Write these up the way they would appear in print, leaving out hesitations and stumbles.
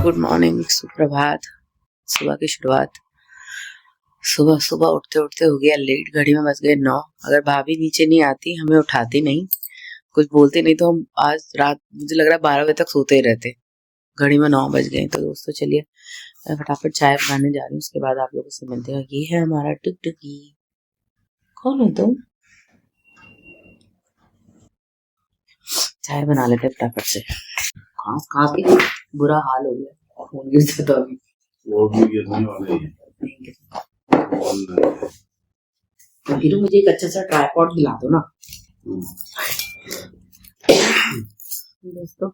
Good morning, सुप्रभात। सुबह की शुरुआत सुबह सुबह उठते उठते हो गया लेट। घड़ी में बज गए 9। अगर भाभी नीचे नहीं आती, हमें उठाती नहीं, कुछ बोलते नहीं, तो हम आज रात मुझे लग रहा है 12 बजे तक सोते ही रहते। घड़ी में 9 बज गए। तो दोस्तों चलिए मैं फटाफट चाय बनाने जा रही हूँ, उसके बाद आप लोगों से मिलते हैं। ये है हमारा टुकटुकी। कौन हो तुम? चाय बना लेते फटाफट से। कहाँ के बुरा हाल हो गया, फोन गिर जाता अभी। वो भी गिरने वाले हैं। गिरो, मुझे एक अच्छा सा ट्राइपॉड दिला दो ना दोस्तों।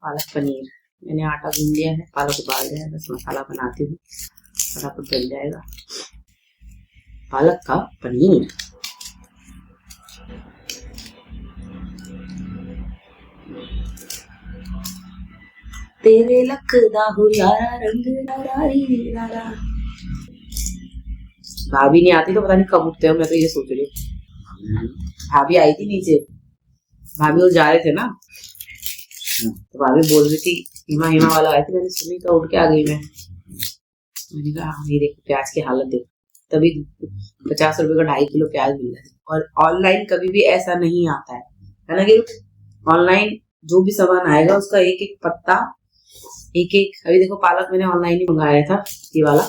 पालक पनीर मैंने आटा गूंद लिया है, पालक उबाल लिया है, बस मसाला बनाती हूँ, फटाफट बन जाएगा पालक का पनीर। तेरे लखदा हुलारा रंग लारा। भाभी नहीं आती तो पता नहीं कब उठते हो, मैं तो ये सोच रही हूँ। भाभी आई थी नीचे, भाभी वो जा रहे थे ना, तो भाभी बोल रही थी हिमा हिमा वाला आया था, मैंने सुनी तो उठ के आ गई मैंने कहा ये देखो प्याज की हालत देखो। तभी 50 रुपए का 2.5 किलो प्याज मिल रहा है। और ऑनलाइन कभी भी ऐसा नहीं आता है ना कि ऑनलाइन जो भी सामान आएगा उसका एक एक पत्ता, एक एक। अभी देखो पालक मैंने ऑनलाइन ही मंगाया था, ये वाला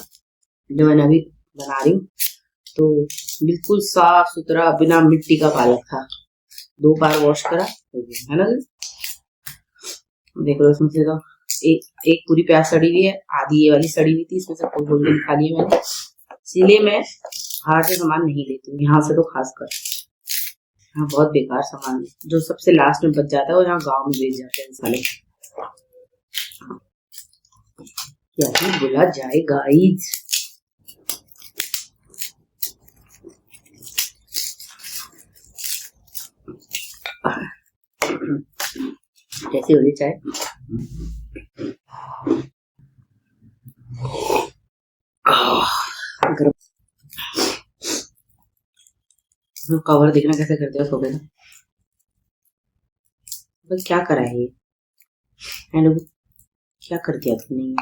जो मैंने अभी बना रही हूँ, तो बिल्कुल साफ सुथरा बिना मिट्टी का पालक था। 2 बार वॉश करा है ना। देख लो इसमें से तो एक पूरी प्याज सड़ी हुई है, आधी ये वाली सड़ी हुई थी, इसमें से गोल खा लिया मैंने। इसीलिए मैं बाहर से सामान नहीं लेती हूँ, यहाँ से तो खासकर। यहाँ बहुत बेकार सामान जो सबसे लास्ट में बच जाता है, वो यहाँ गाँव में बेच जाते हैं साले। क्या ही बोला जाए गाइस। कैसी हो रही चाय? कवर देखना कैसे करते हो सोफे का। बस क्या करा है ये, क्या कर दिया तुमने?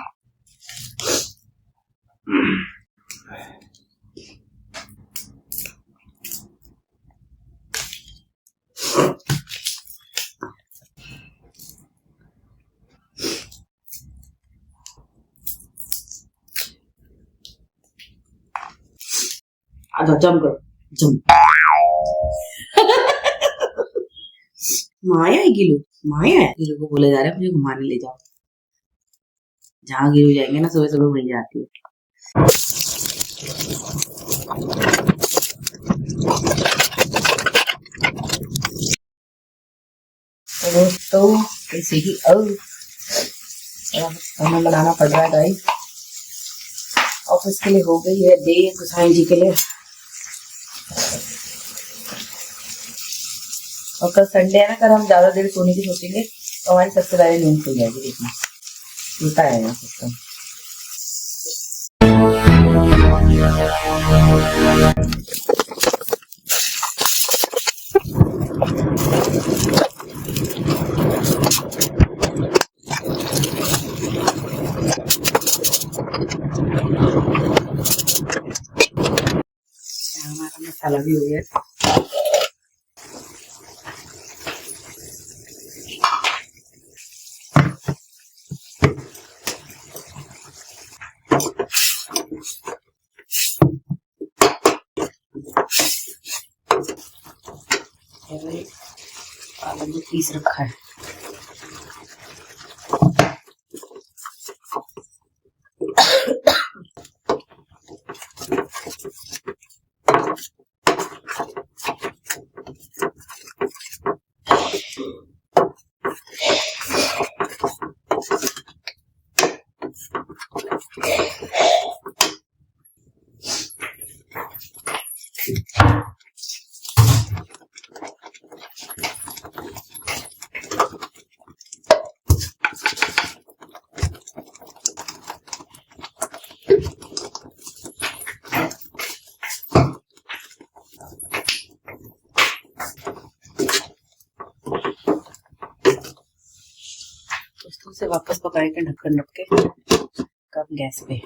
जम करो जम। माया है गिलू, माया है गिलू को बोले जा रहे हैं मुझे घुमाने ले जाओ। जहाँ गिलू जाएंगे ना सुबह सुबह वहीं जाती है। दोस्तों ऐसे ही खाना बनाना पड़ रहा है गाइस। ऑफिस के लिए हो गई है देर, गुसाई जी के लिए। और कल संडे है ना, कल हम ज्यादा देर सोने की सोचेंगे तो हमारी सबसे पहले नींद खुल जाएगी। देखना उल्टा है ना सिस्टम। हमारा मसाला भी हो गया। आलू पीस रखा है। से वापस पकाएंगे ढक्कन रख के, कम गैस पे।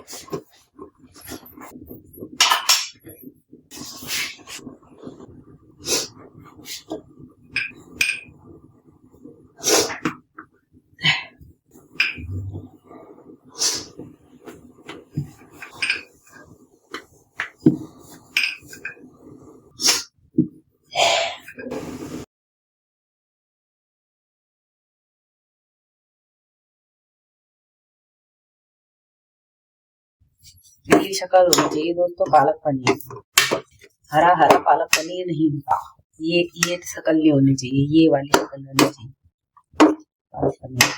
ये शक्ल होनी चाहिए दोस्तों पालक पनीर, हरा हरा पालक पनीर नहीं होता, ये शक्ल नहीं होनी चाहिए, ये वाली शक्ल होनी चाहिए पालक पनीर।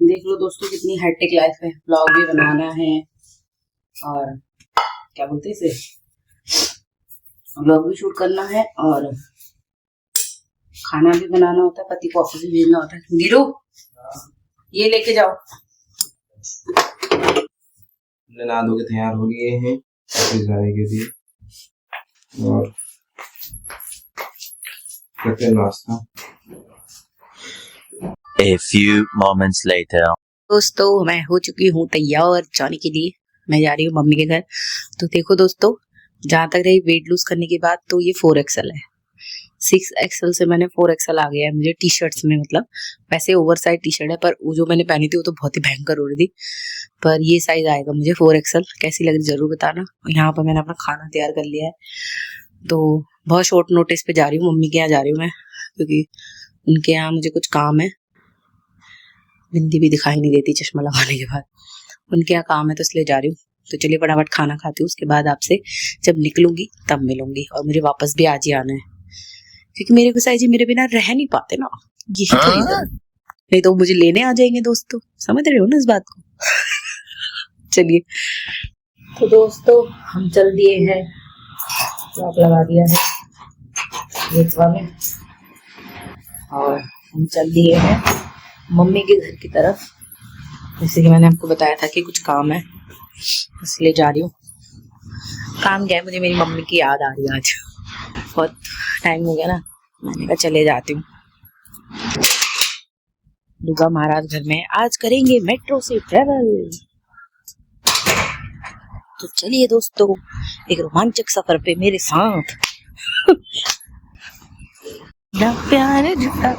देख लो दोस्तों कितनी हेक्टिक लाइफ है, व्लॉग भी बनाना है और क्या बोलते हैं इसे, व्लॉग भी शूट करना है और खाना भी बनाना होता है, पति को ऑफिस भी भेजना होता है। गिरो ये लेके जाओ। नहा धो के तैयार हो गए हैं ऑफिस जाने के लिए और करते नाश्ता। A few moments later. दोस्तों मैं हो चुकी हूँ तैयार जाने के लिए, मैं जा रही हूँ मम्मी के घर। तो देखो दोस्तों, जहाँ तक रही वेट लूज करने की बात, तो ये 4XL है, 6XL से मैंने 4XL आ गया है मुझे टी शर्ट्स में। मतलब वैसे ओवर साइज टी शर्ट है, पर वो जो मैंने पहनी थी वो तो बहुत ही भयंकर हो रही थी, पर ये साइज आएगा मुझे 4XL। कैसी लग रही जरूर बताना। यहाँ पर मैंने अपना खाना तैयार कर लिया है, तो बहुत शॉर्ट नोटिस पे जा रही हूँ, मम्मी के यहाँ जा रही हूँ मैं, क्योंकि उनके यहाँ मुझे कुछ काम है। बिंदी भी दिखाई नहीं देती चश्मा लगाने के बाद, उनके यहाँ काम है तो इसलिए जा रही हूँ। तो चलिए फटाफट खाना खाती हूँ, उसके बाद आपसे जब निकलूंगी तब मिलूंगी। और मुझे वापस भी आज ही आना है, क्योंकि मेरे गुसाई जी मेरे बिना रह नहीं पाते ना, यही तो रीजन। नहीं तो मुझे लेने आ जाएंगे दोस्तों, समझ रहे हो ना इस बात को। चलिए तो दोस्तों हम चल दिए हैं, लॉक लगा दिया है गेटवा में और हम चल दिए हैं मम्मी के घर की तरफ। जैसे कि मैंने आपको बताया था कि कुछ काम है इसलिए जा रही हूँ। काम क्या है, मुझे मेरी मम्मी की याद आ रही है आज, बहुत टाइम हो गया ना, मैंने कहा चले जाती हूँ। दुर्गा महाराज घर में आज करेंगे मेट्रो से ट्रेवल। तो चलिए दोस्तों एक रोमांचक सफर पे मेरे साथ। ना प्यार झूठा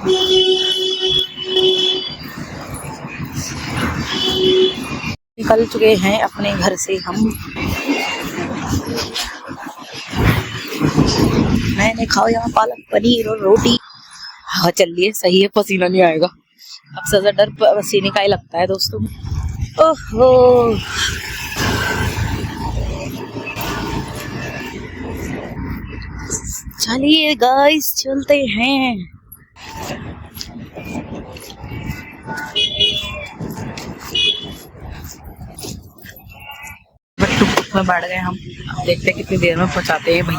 निकल चुके हैं अपने घर से हम। मैंने खाओ यहाँ पालक पनीर और रोटी। हाँ चल रही है, सही है, पसीना नहीं आएगा। अब सबसे डर पसीने का ही लगता है दोस्तों। ओहो चलिए गाइस चलते हैं। टुक में बैठ गए हम, देखते हैं कितनी देर में पहुंचाते हैं। भाई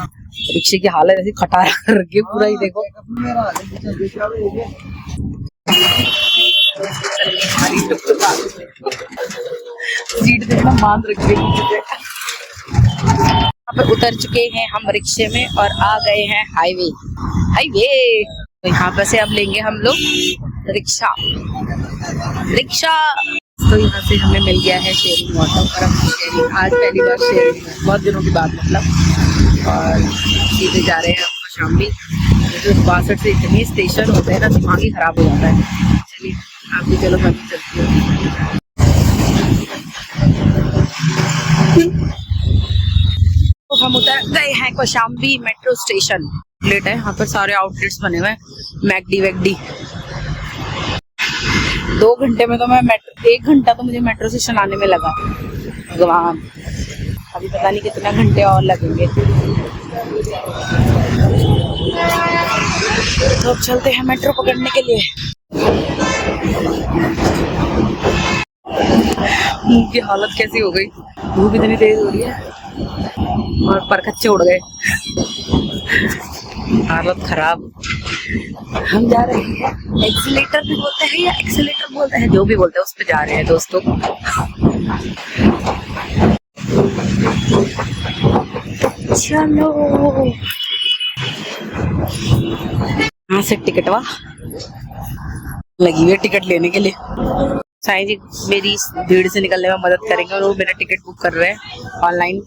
रिक्शे की हालत ऐसी खटारा कर रखी है पूरा, ही देखो। सीट देखना बांध रखी है। यहाँ पर उतर चुके हैं हम रिक्शे में और आ गए हैं हाईवे। तो यहाँ पर से अब लेंगे हम लोग रिक्शा। तो यहाँ से हमें मिल गया है शेयरिंग ऑटो, और हम शेयरिंग आज पहली बार शेयरिंग, बहुत दिनों के बाद मतलब। और सीधे जा रहे हैं हम कौशाम्बी। जो 62 से इतने स्टेशन होते हैं ना, दिमाग ही खराब हो जाता है। चलिए आप भी चलो, मैं भी चलती हूँ। तो हम उतर गए हैं कौशाम्बी मेट्रो स्टेशन। प्लेट है यहाँ पर, सारे आउटलेट्स बने हुए हैं, मैकडी वैकडी। 2 घंटे में तो मैं 1 घंटा तो मुझे मेट्रो स्टेशन आने में लगा। भगवान, अभी पता नहीं कितना घंटे और लगेंगे। तो अब चलते हैं मेट्रो पकड़ने के लिए। मुंह की हालत कैसी हो गई, धूप इतनी तेज हो रही है और परखच्चे उड़ गए, हालत खराब। हम जा रहे हैं, एक्सीलेटर भी बोलते हैं या एक्सीलेटर बोलते हैं, जो भी बोलते हैं उस पे जा रहे हैं दोस्तों। चलो यहाँ से टिकटवा लगी हुई है टिकट लेने के लिए। साईं जी मेरी इस भीड़ से निकलने में मदद करेंगे और वो मेरा टिकट बुक कर रहे हैं ऑनलाइन।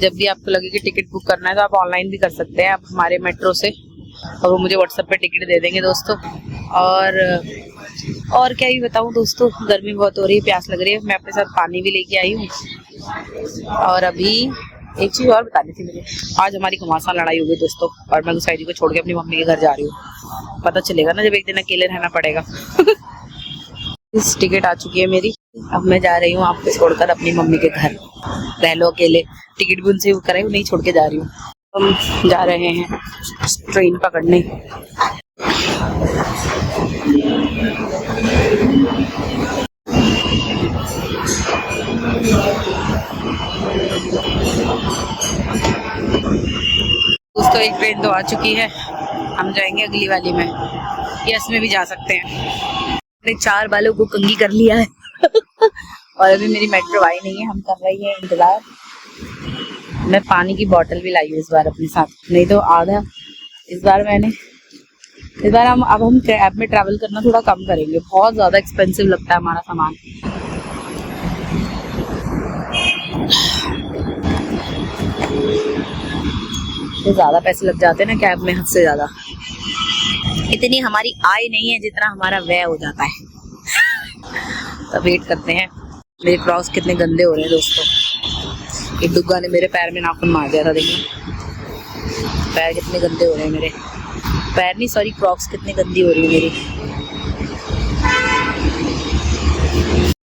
जब भी आपको लगे कि टिकट बुक करना है तो आप ऑनलाइन भी कर सकते हैं आप हमारे मेट्रो से, और वो मुझे व्हाट्सएप पे टिकट दे देंगे दोस्तों। और क्या ही बताऊं दोस्तों, गर्मी बहुत हो रही है, प्यास लग रही है। मैं अपने साथ पानी भी लेके आई हूँ। और अभी एक चीज और बतानी थी मुझे, आज हमारी घमासान लड़ाई हो गई दोस्तों, और मैं गुसाई जी को छोड़ के अपनी मम्मी के घर जा रही हूँ। पता चलेगा ना जब एक दिन अकेले रहना पड़ेगा। इस टिकट आ चुकी है मेरी, अब मैं जा रही हूँ आपको छोड़कर अपनी मम्मी के घर। रह लो अकेले, टिकट भी उनसे कराई, नहीं छोड़ के जा रही हूँ। हम जा रहे हैं ट्रेन पकड़ने। दोस्तों एक ट्रेन तो आ चुकी है, हम जाएंगे अगली वाली में, या इसमें भी जा सकते हैं। अपने 4 बालों को कंघी कर लिया है। और अभी मेरी मेट्रो आई नहीं है, हम कर रही है इंतजार। मैं पानी की बोतल भी लाई हूँ इस बार अपने साथ, नहीं तो आधा इस बार हम कैब में ट्रैवल करना थोड़ा कम करेंगे, बहुत ज्यादा एक्सपेंसिव लगता है हमारा सामान। तो ज्यादा पैसे लग जाते हैं ना कैब में, हद से ज्यादा। इतनी हमारी आय नहीं है जितना हमारा व्यय हो जाता है। तो वेट करते हैं। मेरे क्रॉक्स कितने गंदे हो रहे हैं दोस्तों, एक डुग्गा ने मेरे पैर में नाखून मार दिया था। देखिए पैर कितने गंदे हो रहे हैं मेरे, पैर नहीं सॉरी क्रॉक्स कितनी गंदी हो रही है मेरी।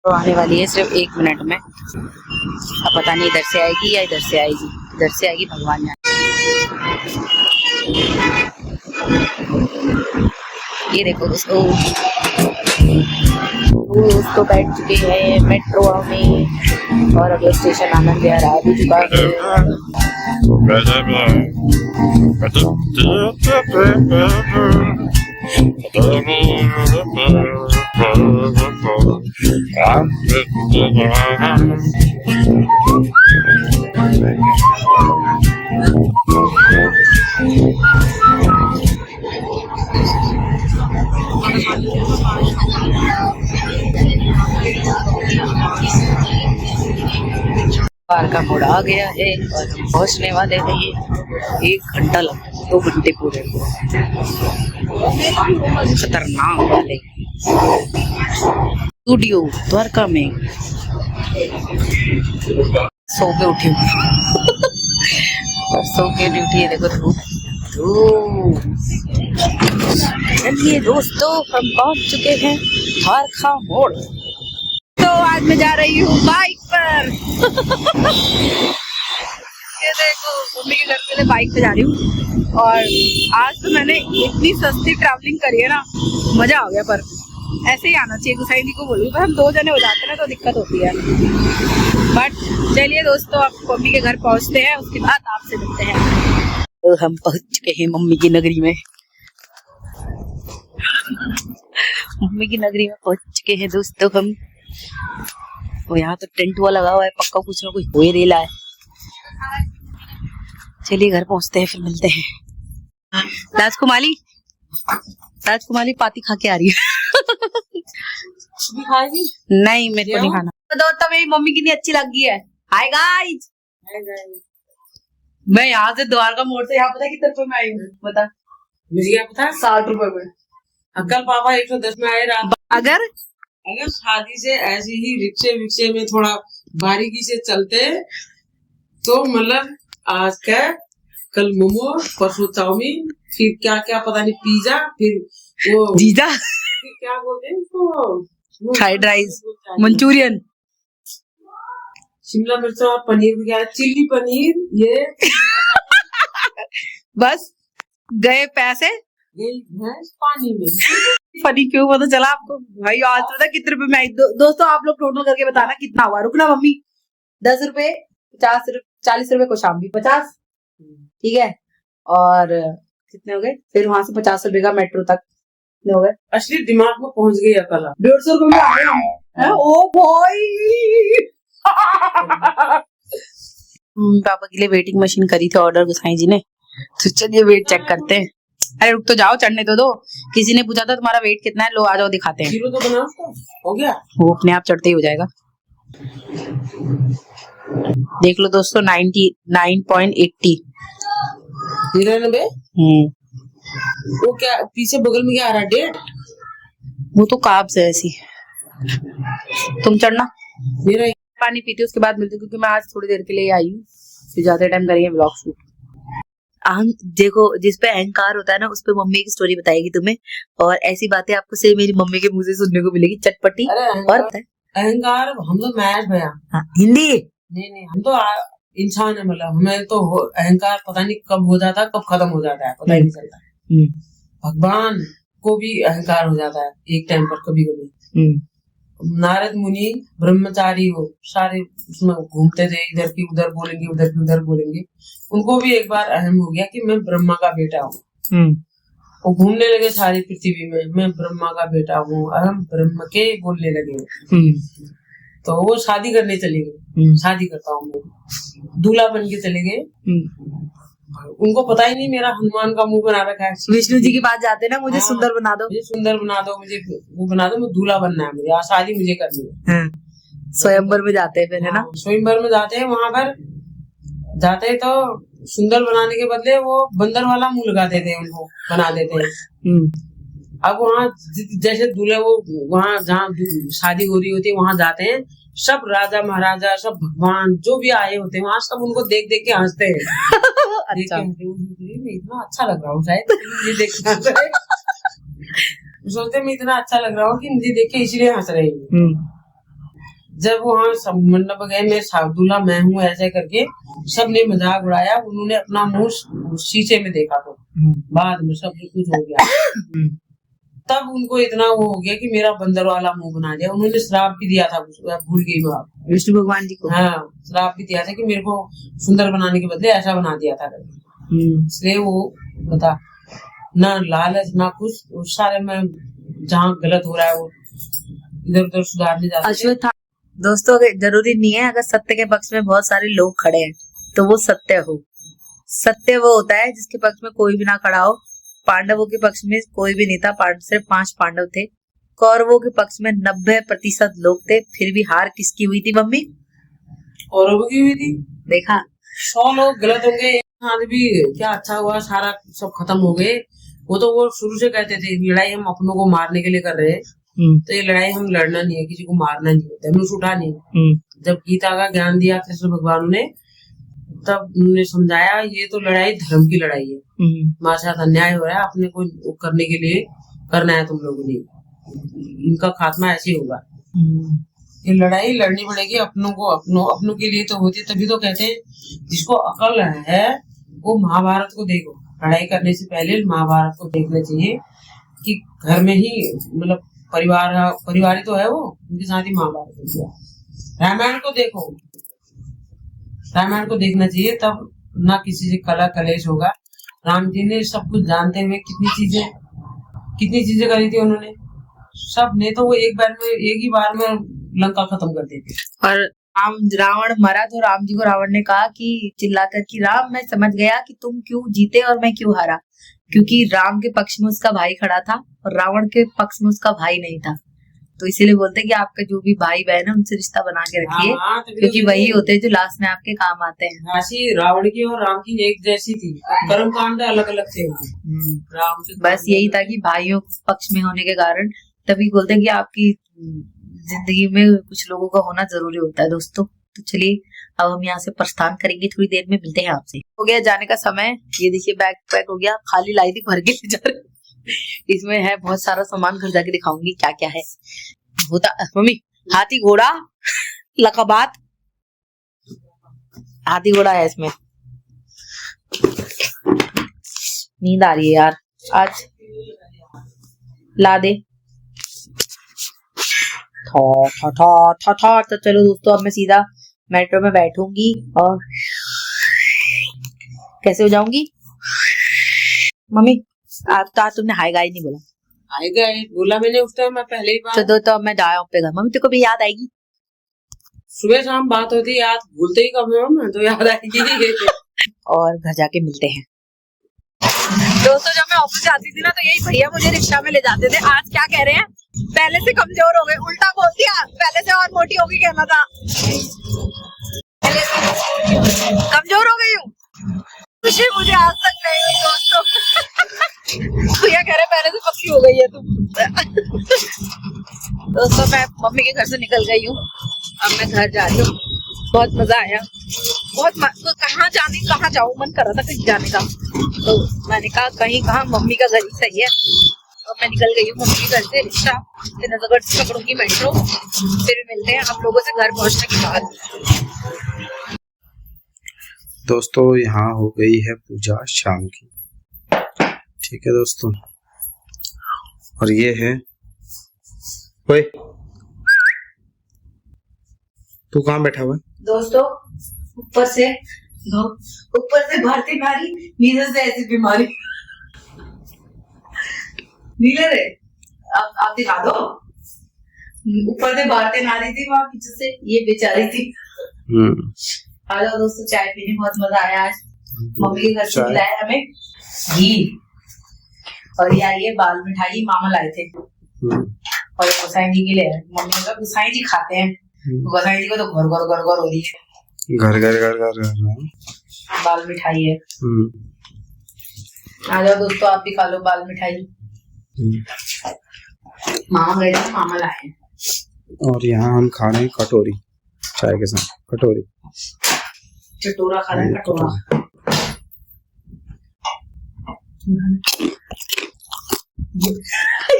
तो आने वाली है सिर्फ 1 मिनट में, अब पता नहीं इधर से आएगी या इधर से आएगी। इधर से आएगी भगवान जाने। ये देखो दोस्तों बैठ चुके हैं मेट्रो में, और अगले स्टेशन आनंद विहार आ भी चुका है। कार का मोड़ आ गया है और हम पहुंचने वाले हैं। 1 घंटा लगा, 2 घंटे पूरे खतरनाक वाले स्टूडियो द्वारका में। सो के उठी हूँ और सो के नहीं उठी है, देखो धूप। चलिए दोस्तों हम पहुंच चुके हैं द्वारका मोड़। तो आज मैं जा रही हूँ बाइक पर। ये देखो मम्मी के घर के लिए बाइक पे जा रही हूँ, और आज तो मैंने इतनी सस्ती ट्रैवलिंग करी है ना, मजा आ गया। पर ऐसे ही आना चाहिए, गुसाई जी को बोलूँ, पर हम 2 जने हो जाते हैं ना तो दिक्कत होती है। बट चलिए दोस्तों अब मम्मी के घर पहुँचते हैं, उसके बाद आपसे मिलते हैं। तो हम पहुँच चुके हैं मम्मी की नगरी में। मम्मी की नगरी में पहुँच चुके हैं दोस्तों हम। और यहाँ तो टेंट हुआ लगा हुआ है, पक्का कुछ ना कुछ हो ही रेला है। चलिए घर पहुँचते हैं, फिर मिलते हैं। राजकुमारी पाती खा के आ रही है। नहीं मेरे को नहीं खाना। तो दोस्तों मेरी मम्मी की नहीं अच्छी लगी है। हाय गाइस, मैं यहाँ से द्वारका मोड़ से यहाँ पता कितने रुपए में आई हूँ बता? मुझे क्या पता, 60 रुपए में। अंकल पापा 110 में आए रात। अगर शादी से ऐसे ही रिक्शे विक्शे में थोड़ा बारीकी से चलते तो मतलब आज का कल मोमो, परसों चाउमीन, फिर क्या क्या पता नहीं पिज्जा, फिर वो जीजा, फिर क्या बोलते हैं उसको, फ्राइड राइस, मंचूरियन, शिमला मिर्च और पनीर वगैरह, चिल्ली पनीर, ये बस गए पैसे। ये भैंस पानी में। फनी क्यों पता चला आपको भाई? आज तो पता कितने रुपए में आई? दोस्तों आप लोग टोटल करके बताना कितना हुआ। रुकना मम्मी। 10 रुपए, 50 रुपए, 40 रुपए को शाम भी 50, ठीक है। और कितने हो गए फिर वहां से 50 रुपए का मेट्रो तक कितने हो गए? असली दिमाग में पहुंच गई अकल। 150 रुपए में आ गए हम। ओ भाई पापा के लिए वेटिंग मशीन करी थी ऑर्डर गोसाई जी ने, तो चलिए वेट चेक करते हैं। अरे रुक तो जाओ, चढ़ने तो दो। किसी ने पूछा था तुम्हारा वेट कितना है, लो आ जाओ दिखाते हैं। जीरो तो बना उसका, हो गया। वो अपने आप चढ़ते ही हो जाएगा। देख लो दोस्तों 99.80। 99। वो क्या पीछे बगल में क्या आ रहा है? डेट। वो तो काब्स है ऐसी। तुम चढ़ना, मेरा पानी पीते उसके बाद मिलते, क्योंकि मैं आज थोड़ी देर के लिए आई हूँ, फिर ज्यादा टाइम करेंगे ब्लॉग शूट। देखो जिस पे अहंकार होता है ना, उस पे मम्मी की स्टोरी बताएगी तुम्हें, और ऐसी बातें आपको से मेरी मम्मी के मुंह से सुनने को मिलेगी, चटपटी। और अहंकार हम तो मैच भैया। हाँ, हिंदी नहीं हम तो इंसान है, मतलब हमें तो अहंकार पता नहीं कब हो जाता है, कब खत्म हो जाता है, पता ही नहीं चलता। भगवान को भी अहंकार हो जाता है एक टाइम पर, कभी कभी। नारद मुनि ब्रह्मचारी हो, सारे उसमें घूमते थे, इधर की उधर बोलेंगे, उधर की उधर बोलेंगे। उनको भी एक बार अहम हो गया कि मैं ब्रह्मा का बेटा हूँ। वो घूमने लगे सारी पृथ्वी में, मैं ब्रह्मा का बेटा हूँ, अहम ब्रह्म के बोलने लगे। तो वो शादी करने चले गए। शादी करता हूँ मैं, दूल्हा बन के चले गए। उनको पता ही नहीं मेरा हनुमान का मुंह बना रखा है। विष्णु जी के पास जाते ना, मुझे सुंदर बना दो, मुझे सुंदर बना दो, मुझे वो बना दो, मैं दूल्हा बनना है, मुझे शादी मुझे करनी है। स्वयंवर में जाते हैं फिर, है ना? स्वयंवर में जाते हैं, वहां पर जाते हैं तो सुंदर बनाने के बदले वो बंदर वाला मुंह लगा देते हैं, उनको बना देते हैं। अब वहाँ जैसे दूल्हे वो वहाँ जहाँ शादी हो रही होती है वहां जाते हैं, सब राजा महाराजा, सब भगवान जो भी आए होते हैं वहाँ, सब उनको देख देख के हंसते हैं। अच्छा। मैं इतना अच्छा लग रहा हूँ शायद मुझे देखना चाहिए। सोचते मैं इतना अच्छा लग रहा हूँ कि मुझे देख के इसलिए हंस रहे हैं। जब वहाँ सब मंडप गए, मैं दूल्हा मैं हूँ ऐसे करके सबने मजाक उड़ाया। उन्होंने अपना मुंह शीशे में देखा, तो बाद में सब कुछ हो गया। तब उनको इतना वो हो गया कि मेरा बंदर वाला मुंह बना दिया। उन्होंने श्राप भी दिया था, भूल गई मैं, विष्णु भगवान जी को। हाँ, श्राप भी दिया था कि मेरे को सुंदर बनाने के बदले ऐसा बना दिया था। इसलिए वो बता ना लालच ना कुछ, सारे में जहाँ गलत हो रहा है वो इधर उधर सुधारने जाते। अश्वत्थ दोस्तों, जरूरी नहीं है अगर सत्य के पक्ष में बहुत सारे लोग खड़े हैं तो वो सत्य हो। सत्य वो होता है जिसके पक्ष में कोई भी ना खड़ा हो। पांडवों के पक्ष में कोई भी नहीं था, सिर्फ 5 पांडव थे। कौरवों के पक्ष में 90% लोग थे, फिर भी हार किसकी हुई थी मम्मी? कौरवों की हुई थी। देखा, 100 लोग गलत होंगे, एक भी क्या अच्छा हुआ, सारा सब खत्म हो गए। वो तो वो शुरू से कहते थे लड़ाई हम अपनों को मारने के लिए कर रहे हैं, तो ये लड़ाई हम लड़ना नहीं है, किसी को मारना नहीं है, धनुष उठा नहीं। जब गीता का ज्ञान दिया कृष्ण भगवान ने, तब उन्होंने समझाया ये तो लड़ाई धर्म की लड़ाई है, हमारे साथ अन्याय हो रहा है, अपने को करने के लिए करना है तुम लोगों ने, इनका खात्मा ऐसे होगा। ये लड़ाई लड़नी पड़ेगी अपनों को, अपनों के लिए तो होती, तभी तो कहते हैं जिसको अकल है वो महाभारत को देखो। लड़ाई करने से पहले महाभारत को देखना चाहिए कि घर में ही, मतलब परिवार ही तो है वो, उनके साथ ही महाभारत हो गया। रामायण को देखो, रामायण को देखना चाहिए, तब ना किसी से कला कलेश होगा। राम जी ने सब कुछ जानते हुए कितनी चीजें करी थी उन्होंने, सब ने तो वो एक ही बार में लंका खत्म कर दी थी। और रावण मरा तो राम जी को रावण ने कहा कि चिल्लाकर कि राम मैं समझ गया कि तुम क्यों जीते और मैं क्यों हारा, क्योंकि राम के पक्ष में उसका भाई खड़ा था और रावण के पक्ष में उसका भाई नहीं था। तो इसीलिए बोलते हैं कि आपका जो भी भाई बहन है उनसे रिश्ता बना के रखिए, क्योंकि वही होते हैं जो लास्ट में आपके काम आते हैं। राशि रावण की और राम की एक जैसी थी, कर्म कांड अलग अलग थे। राम के बस यही था कि भाइयों पक्ष में होने के कारण तभी बोलते हैं कि आपकी जिंदगी में कुछ लोगों का होना जरूरी होता है दोस्तों। तो चलिए अब हम यहाँ से प्रस्थान करेंगे, थोड़ी देर में मिलते हैं आपसे। हो गया जाने का समय, ये देखिए बैग पैक हो गया, खाली लाई थी भर के ले जा रहे। इसमें है बहुत सारा सामान, घर जाके दिखाऊंगी क्या क्या है। होता मम्मी हाथी घोड़ा लकाबात, हाथी घोड़ा है इसमें। नींद आ रही है यार आज, ला दे। तो चलो दोस्तों, अब मैं सीधा मेट्रो में बैठूंगी और कैसे हो जाऊंगी। मम्मी आज तो तुमने हाय गाय नहीं बोला। आएगा बोला मैंने उस टाइम, मैं पहले ही बात। तो अब मैं जाया पे घर। मम्मी तेरे को भी याद आएगी। सुबह शाम बात होती, याद भूलते ही कब हो ना, तो याद आएगी। और घर जाके मिलते हैं। दोस्तों जब मैं ऑफिस जाती थी ना, तो यही भैया मुझे रिक्शा में ले जाते थे। आज क्या कह रहे हैं, पहले से कमजोर हो गए, उल्टा बोल दिया, पहले से और मोटी होगी कहना था। पहले से कमजोर हो गई हूँ, खुशी मुझे आज तक नहीं हुई दोस्तों। भैया कह रहे पहले से पक्की हो गई है तुम। दोस्तों मैं मम्मी के घर से निकल गई हूँ, अब मैं घर जा रही हूँ। बहुत मजा आया, तो कहाँ जाऊँ, मन कर रहा था कहीं जाने का, तो मैंने कहा कहाँ मम्मी का घर ही सही है। तो मैं निकल गई हूँ मम्मी के घर से, रिक्शा फिर नजरगढ़ से पकड़ूंगी मेट्रो। फिर मिलते हैं आप लोगों से घर पहुंचने के बाद। दोस्तों यहाँ हो गई है पूजा शाम की, ठीक है दोस्तों। और ये है, ओए तू कहाँ बैठा हुआ है? दोस्तों ऊपर से भारतीय नारी, नीचे से ऐसी बीमारी। नीले रे आप दिखा दो। ऊपर से भारतीय नारी थी, वहाँ पीछे से ये बेचारी थी। आ जाओ दोस्तों, चाय पीने बहुत मजा आया आज। मम्मी के घर से मिलाया हमें घी, और ये बाल मिठाई मामा लाए थे, और गोसाई जी के लिए। मम्मी ने कहा गोसाई जी खाते हैं, गोसाई जी को तो घर घर घर घर हो रही है, घर घर घर घर बाल मिठाई है। आ जाओ दोस्तों, आप भी खा लो बाल मिठाई। मामा गए थे, मामा लाए हैं। और यहाँ हम खा रहे हैं कटोरी, चाय के साथ कटोरी, चटोरा खा रहे हैं, कटोरा।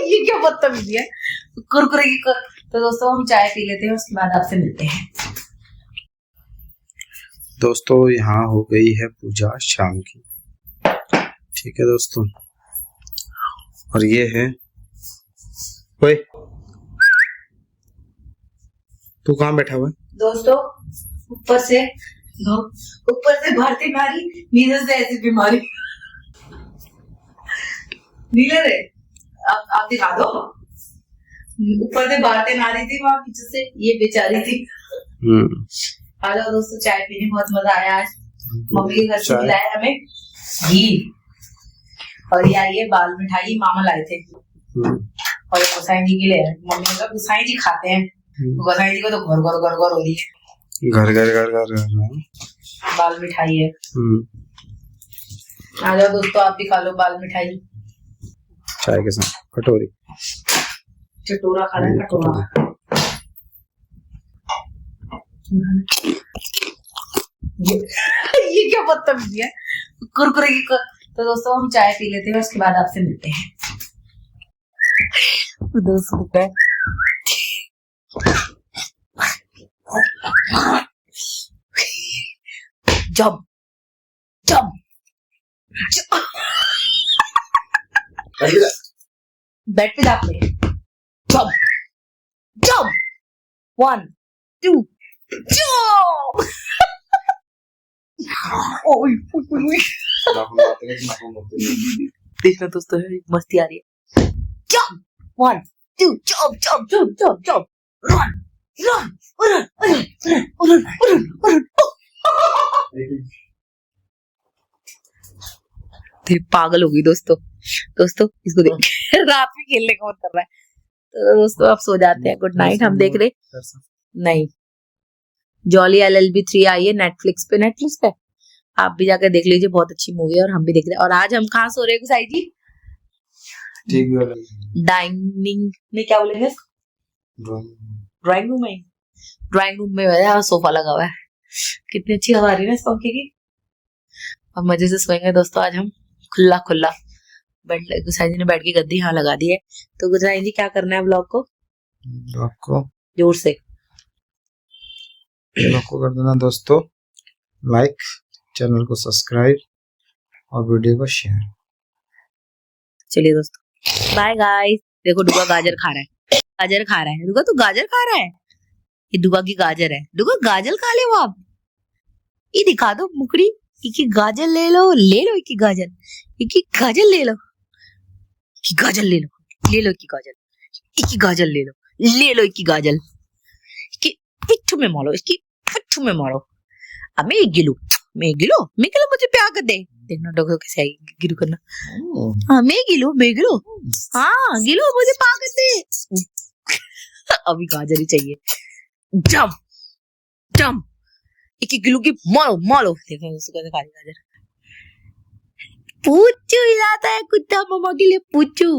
ये क्या बदतमीजी है, कुरकुरे की तो दोस्तों हम चाय पी लेते हैं, उसके बाद आपसे मिलते हैं। दोस्तों यहाँ हो गई है पूजा शाम की, ठीक है दोस्तों। और ये है, ओए तू कहाँ बैठा हुआ है? दोस्तों ऊपर से भारतीय नारी, नीचे से ऐसी बीमारी। नीले रे आप दिखा दो। ऊपर से भारतीय नारी थी, वहाँ पीछे से ये बेचारी थी। आ जाओ दोस्तों, चाय पीने बहुत मजा आया आज। मम्मी के घर से मिलाया हमें घी, और ये बाल मिठाई मामा लाए थे, और गोसाई जी के लिए। मम्मी ने कहा गोसाई जी खाते हैं, गोसाई जी को तो घर घर घर घर हो रही है, घर घर घर घर बाल मिठाई है। आ जाओ दोस्तों, आप भी खा लो बाल मिठाई, चाय के साथ कटोरी, चटोरा खा रहे हैं, कटोरा। ये क्या बदतमीजी है, कुरकुरे की तो दोस्तों हम चाय पी लेते हैं, उसके बाद आपसे मिलते हैं। दोस्तों जब बेड पे जाते जब 1 2 जब। देखना दोस्तों, मस्ती आ रही है। जब 1 2 जब रन पागल हो गई दोस्तों इसको देख रात में खेलने का मन कर रहा है। तो दोस्तों आप सो जाते हैं, गुड नाइट। हम देख रहे नहीं, जॉली LLB 3 आई है नेटफ्लिक्स पे, आप भी जाकर देख लीजिए, बहुत अच्छी मूवी है, और हम भी देख रहे हैं। और आज हम कहाँ सो रहे हैं गुसाई जी? डाइनिंग में, क्या बोलेंगे, ड्राइंग रूम में मेरा सोफा लगा हुआ है। कितनी अच्छी हवा आ रही है ना इस पंखे की। और मजे से सोएंगे दोस्तों आज हम, खुला बेड। गुसाई जी ने बैठ की गद्दी यहाँ लगा दी है। तो गुसाई जी क्या करना है ब्लॉग को जोर से कर देना दोस्तों, लाइक, चैनल को सब्सक्राइब और वीडियो को शेयर। चलिए दोस्तों बाय गाइस। देखो डुगा गाजर खा रहा है, गाजर खा रहा है। डुगा तू गाजर खा रहा है, ये डुगा की गाजर है। डुगा गाजर खा ले वो आप, ये दिखा दो मुकड़ी। एक गाजर ले लो, ले लो एक गाजर, एक गाजर ले लो, एक गाजर ले लो, ले लो एक गाजर, एक गाजर ले लो, ले लो एक गाजर। इसकी पिट्ठू में मारो, इसकी पिट्ठू में मारो। अब मैं गिलू, मैं गिलो, मैं गिलो, मुझे प्यार कर दे। देखना डॉक्टर कैसे आएगी गिलू करना। हाँ मैं गिलो, मैं गिलो, हाँ गिलो, मुझे प्यार कर दे। अभी गाजर ही चाहिए। जम जम, एक गिलू की मारो मारो। देखो उसको कैसे खाली गाजर। पूछू हिलाता है कुत्ता मम्मा के लिए, पूछू।